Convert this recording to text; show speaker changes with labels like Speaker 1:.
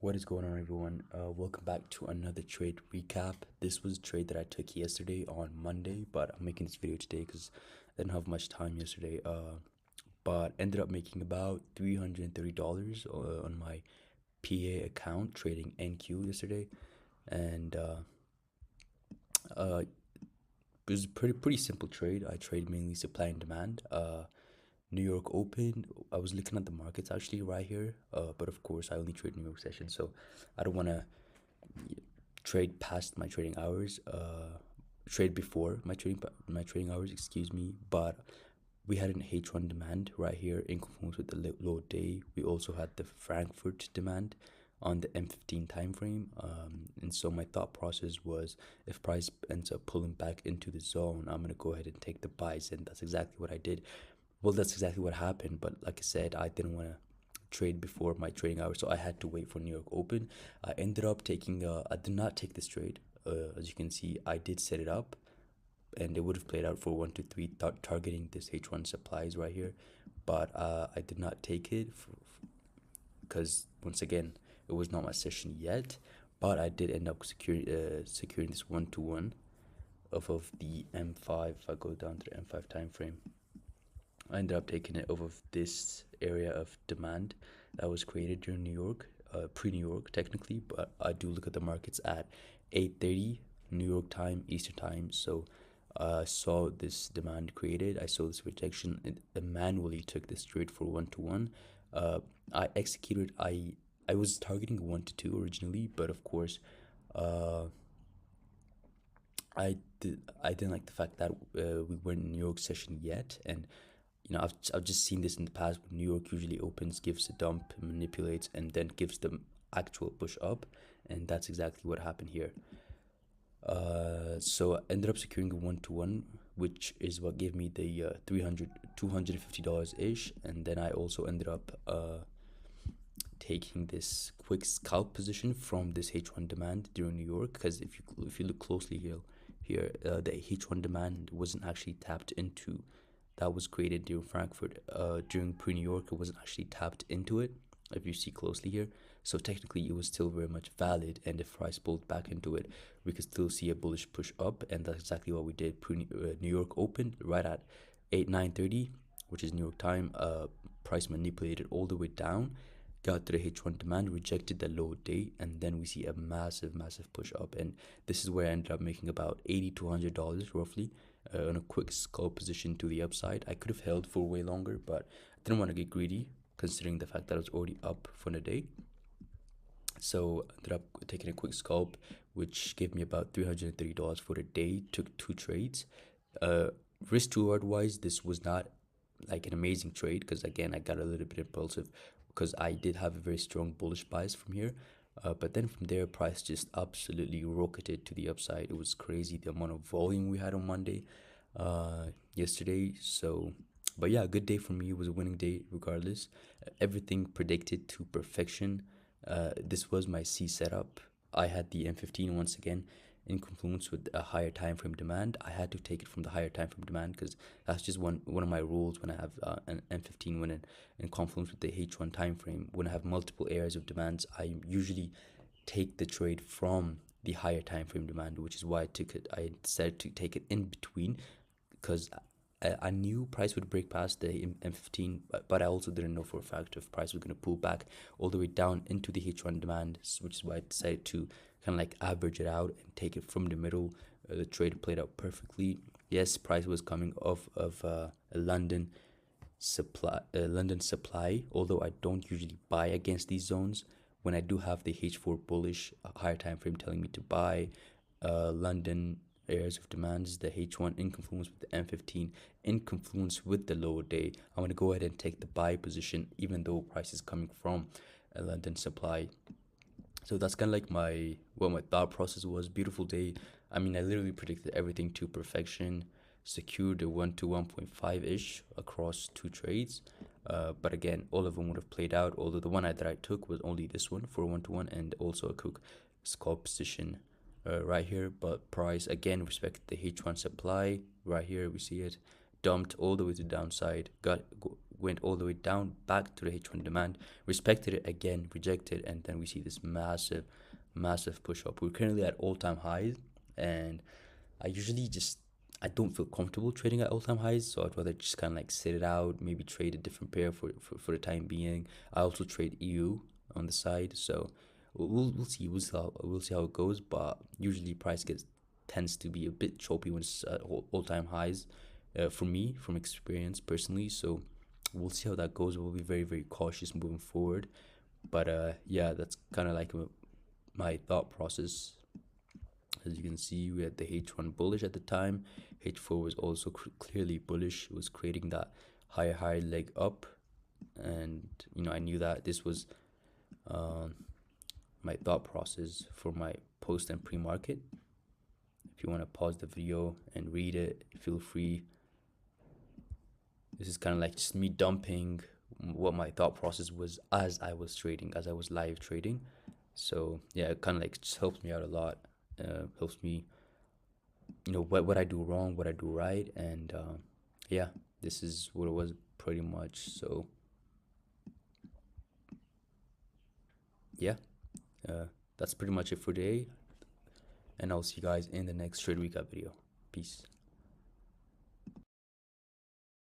Speaker 1: What is going on, everyone? Welcome back to another trade recap. This was a trade that I took yesterday on Monday, but I'm making this video today because I didn't have much time yesterday. But ended up making about $330 on my PA account trading NQ yesterday, and it was a pretty simple trade. I trade mainly supply and demand. New York Open. I was looking at the markets actually right here, but of course I only trade New York session, so I don't want to trade past my trading hours. Trade before my trading hours, excuse me. But we had an H1 demand right here in confluence with the low day. We also had the Frankfurt demand on the M15 time frame. And so my thought process was, if price ends up pulling back into the zone, I'm gonna go ahead and take the buys, and that's exactly what I did. Well, that's exactly what happened. But like I said, I didn't want to trade before my trading hours, so I had to wait for New York Open. I ended up taking. I did not take this trade. As you can see, I did set it up, and it would have played out for 1 to 3, targeting this H1 supplies right here. But I did not take it because once again, it was not my session yet. But I did end up securing this 1 to 1 off of the M5. If I go down to the M5 time frame, I ended up taking it off of this area of demand that was created during New York, pre-New York technically, but I do look at the markets at 8:30 New York time, Eastern time. So I saw this demand created. I saw this rejection. It manually took this trade for 1 to 1. I executed. I was targeting 1 to 2 originally, but of course, uh, I didn't like the fact that we weren't in New York session yet, and I've just seen this in the past when New York usually opens, gives a dump, manipulates, and then gives the actual push up, and that's exactly what happened here. So I ended up securing a 1 to 1, which is what gave me the $250 ish, and then I also ended up taking this quick scalp position from this H1 demand during New York, because if you look closely here, the H1 demand wasn't actually tapped into. That was created during Frankfurt. During pre-New York, it wasn't actually tapped into it, if you see closely here. So technically, it was still very much valid, and if price pulled back into it, we could still see a bullish push up, and that's exactly what we did. New York opened right at 9:30, which is New York time. Price manipulated all the way down, got to the H1 demand, rejected the low day, and then we see a massive push up, and this is where I ended up making about $80 to $100 roughly, on a quick scalp position to the upside. I could have held for way longer, but I didn't want to get greedy considering the fact that I was already up for the day. So I ended up taking a quick scalp, which gave me about $330 for the day. Took 2 trades. Uh, Risk to reward wise, this was not like an amazing trade, because again I got a little bit impulsive because I did have a very strong bullish bias from here. But then from there, price just absolutely rocketed to the upside. It was crazy the amount of volume we had on Monday, yesterday. So, but yeah, a good day for me. It was a winning day regardless. Everything predicted to perfection. This was my C setup. I had the M15 once again in confluence with a higher time frame demand. I had to take it from the higher time frame demand because that's just one of my rules when I have an M15 when in confluence with the H1 time frame. When I have multiple areas of demands, I usually take the trade from the higher time frame demand, which is why I took it. I decided to take it in between because I knew price would break past the M15, but I also didn't know for a fact if price was going to pull back all the way down into the H1 demand, which is why I decided to kind of like average it out and take it from the middle. The trade played out perfectly. Yes, price was coming off of a London supply, although I don't usually buy against these zones. When I do have the H4 bullish higher time frame telling me to buy, London areas of demands, the H1 in confluence with the M15 in confluence with the lower day, I'm going to go ahead and take the buy position even though price is coming from a London supply. So that's kind of like my thought process was. Beautiful day. I mean, I literally predicted everything to perfection. Secured a 1 to 1.5 ish across 2 trades. But again, all of them would have played out. Although the one that I took was only this one for 1 to 1, and also a quick scalp position right here. But price again respect the H1 supply right here. We see it dumped all the way to the downside. went all the way down back to the H1 demand, respected it again, rejected, and then we see this massive push up. We're currently at all-time highs, and I usually just I don't feel comfortable trading at all-time highs, so I'd rather just kind of like sit it out, maybe trade a different pair for the time being. I also trade EU on the side, so we'll see how it goes. But usually price gets tends to be a bit choppy when it's at all-time highs, for me from experience personally. So we'll see how that goes. We'll be very cautious moving forward. But yeah, that's kind of like my thought process. As you can see, we had the H1 bullish at the time. H4 was also clearly bullish. It was creating that higher leg up, and I knew that this was my thought process for my post and pre-market. If you want to pause the video and read it, feel free. This is kind of like just me dumping what my thought process was as I was trading, as I was live trading. So yeah, it kind of like just helps me out a lot. Helps me, what I do wrong, what I do right, and yeah, this is what it was pretty much. So yeah, that's pretty much it for today, and I'll see you guys in the next trade recap video. Peace.